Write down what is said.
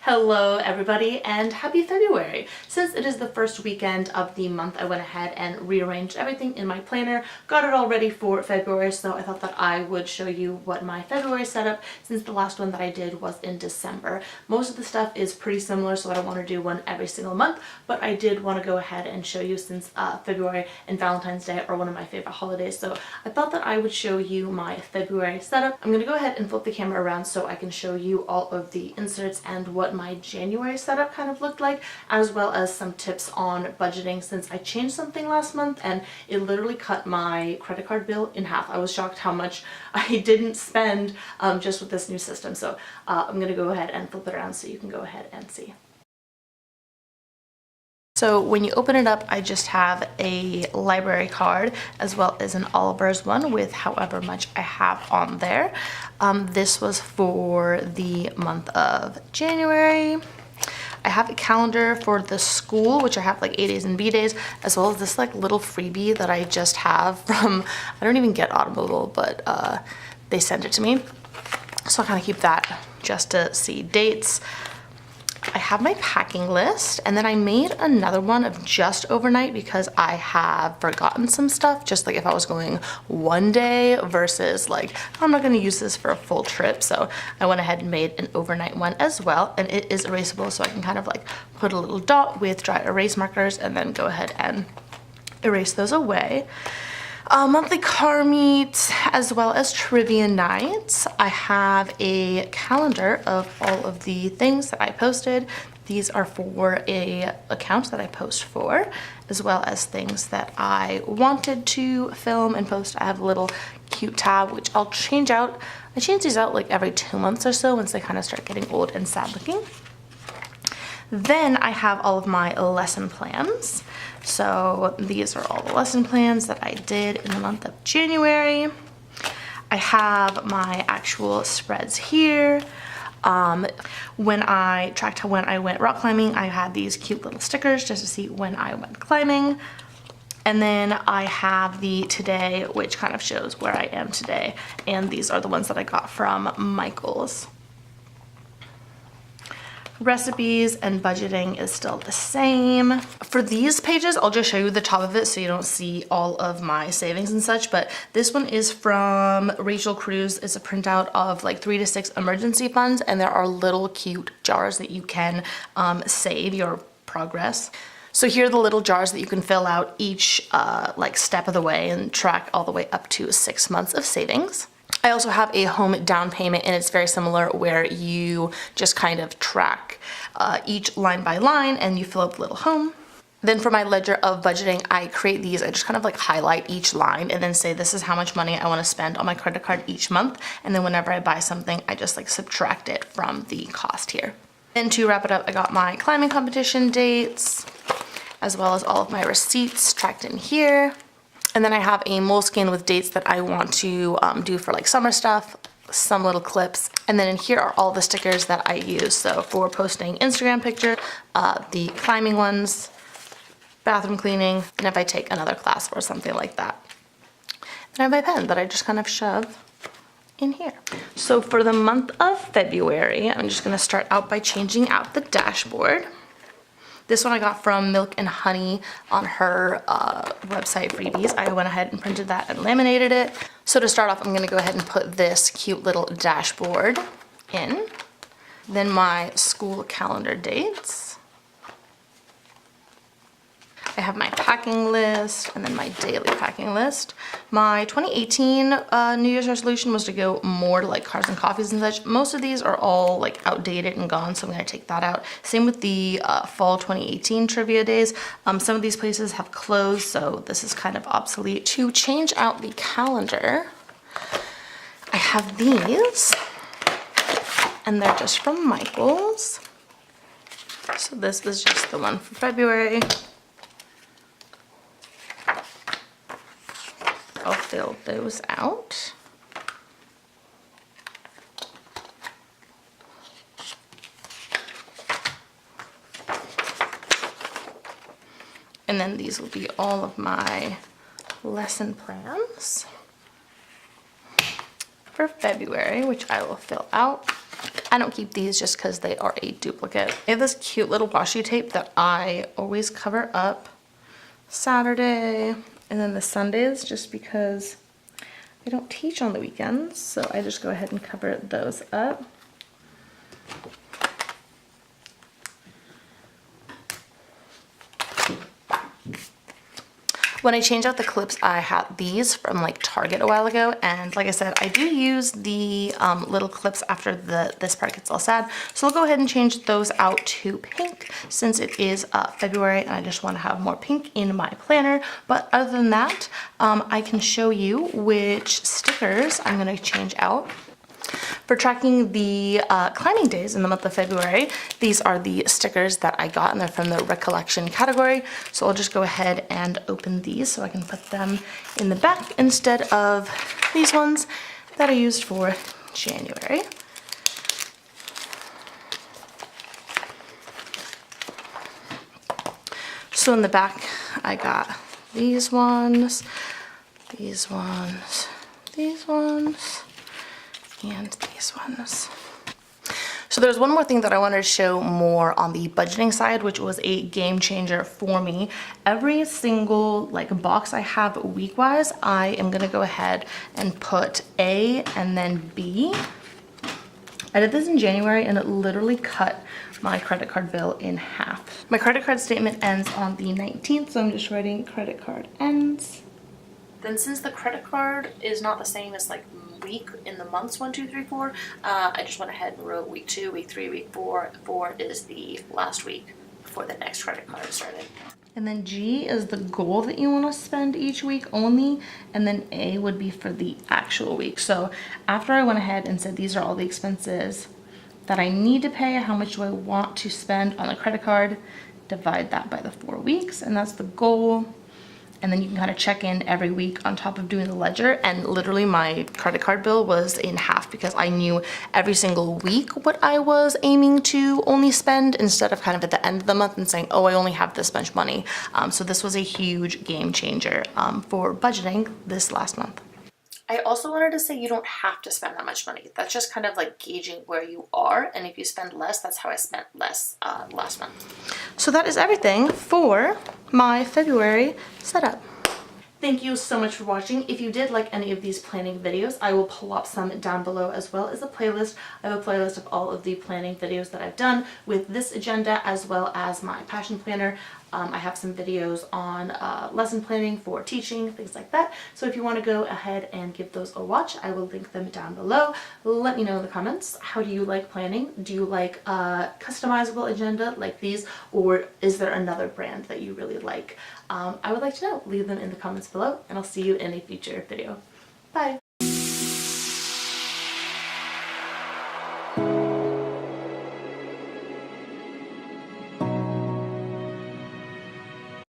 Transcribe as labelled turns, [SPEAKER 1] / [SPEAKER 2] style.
[SPEAKER 1] Hello everybody and happy February! Since it is the first weekend of the month, I went ahead and rearranged everything in my planner, got it all ready for February, so I thought that I would show you what my February setup, since the last one that I did was in December. Most of the stuff is pretty similar, so I don't want to do one every single month, but I did want to go ahead and show you since February and Valentine's Day are one of my favorite holidays, so I thought that I would show you my February setup. I'm going to go ahead and flip the camera around so I can show you all of the inserts and what my January setup kind of looked like, as well as some tips on budgeting since I changed something last month and it literally cut my credit card bill in half. I was shocked how much I didn't spend just with this new system. So I'm gonna go ahead and flip it around so you can go ahead and see. So when you open it up, I just have a library card as well as an Oliver's one with however much I have on there. This was for the month of January. I have a calendar for the school, which I have like A days and B days, as well as this like little freebie that I just have from, I don't even get Audible, but they sent it to me. So I kind of keep that just to see dates. I have my packing list, and then I made another one of just overnight because I have forgotten some stuff, just like if I was going one day versus like I'm not going to use this for a full trip. So I went ahead and made an overnight one as well, and it is erasable, so I can kind of like put a little dot with dry erase markers and then go ahead and erase those away. Monthly car meet as well as trivia nights. I have a calendar of all of the things that I posted. These are for a account that I post for, as well as things that I wanted to film and post. I have a little cute tab which I'll change out. I change these out like every 2 months or so once they kind of start getting old and sad looking. Then I have all of my lesson plans. So these are all the lesson plans that I did in the month of January. I have my actual spreads here. When I tracked when I went rock climbing, I had these cute little stickers just to see when I went climbing. And then I have the today, which kind of shows where I am today. And these are the ones that I got from Michael's. Recipes and budgeting is still the same. For these pages, I'll just show you the top of it so you don't see all of my savings and such, but this one is from Rachel Cruz. It's a printout of like 3 to 6 emergency funds, and there are little cute jars that you can save your progress. So here are the little jars that you can fill out each like step of the way and track all the way up to 6 months of savings. I also have a home down payment, and it's very similar where you just kind of track each line by line and you fill out the little home. Then for my ledger of budgeting, I create these. I just kind of like highlight each line and then say this is how much money I want to spend on my credit card each month. And then whenever I buy something, I just like subtract it from the cost here. And to wrap it up, I got my climbing competition dates as well as all of my receipts tracked in here. And then I have a Moleskine with dates that I want to do for like summer stuff, some little clips. And then in here are all the stickers that I use. So for posting Instagram pictures, the climbing ones, bathroom cleaning, and if I take another class or something like that. Then I have my pen that I just kind of shove in here. So for the month of February, I'm just gonna start out by changing out the dashboard. This one I got from Milk and Honey on her website freebies. I went ahead and printed that and laminated it. So to start off, I'm gonna go ahead and put this cute little dashboard in. Then my school calendar dates. I have my packing list and then my daily packing list. My 2018 New Year's resolution was to go more to like cars and coffees and such. Most of these are all like outdated and gone, so I'm gonna take that out. Same with the fall 2018 trivia days. Some of these places have closed, so this is kind of obsolete. To change out the calendar, I have these, and they're just from Michael's. So this is just the one for February. I'll fill those out. And then these will be all of my lesson plans for February, which I will fill out. I don't keep these just because they are a duplicate. I have this cute little washi tape that I always cover up Saturday and then the Sundays just because I don't teach on the weekends, so I just go ahead and cover those up. When I change out the clips, I had these from like Target a while ago, and like I said, I do use the little clips after this part gets all sad, so I'll go ahead and change those out to pink since it is February and I just want to have more pink in my planner. But other than that, I can show you which stickers I'm going to change out. For tracking the climbing days in the month of February, these are the stickers that I got, and they're from the Recollection category. So I'll just go ahead and open these so I can put them in the back instead of these ones that I used for January. So in the back, I got these ones, these ones, these ones, and these ones. So there's one more thing that I wanted to show more on the budgeting side, which was a game changer for me. Every single like box I have week-wise, I am gonna go ahead and put A and then B. I did this in January and it literally cut my credit card bill in half. My credit card statement ends on the 19th, so I'm just writing credit card ends. Then since the credit card is not the same as like week in the months 1, 2, 3, 4, I just went ahead and wrote week 2, week 3, week 4. 4 is the last week before the next credit card started. And then G is the goal that you want to spend each week only, and then A would be for the actual week. So after I went ahead and said these are all the expenses that I need to pay, how much do I want to spend on the credit card, divide that by the 4 weeks, and that's the goal. And then you can kind of check in every week on top of doing the ledger. And literally my credit card bill was in half because I knew every single week what I was aiming to only spend instead of kind of at the end of the month and saying, oh, I only have this much money. So this was a huge game changer for budgeting this last month. I also wanted to say you don't have to spend that much money. That's just kind of like gauging where you are. And if you spend less, that's how I spent less last month. So that is everything for my February setup. Thank you so much for watching. If you did like any of these planning videos, I will pull up some down below as well as a playlist. I have a playlist of all of the planning videos that I've done with this agenda as well as my passion planner. I have some videos on lesson planning for teaching, things like that. So if you want to go ahead and give those a watch, I will link them down below. Let me know in the comments, how do you like planning? Do you like a customizable agenda like these, or is there another brand that you really like? I would like to know. Leave them in the comments below, and I'll see you in a future video. Bye!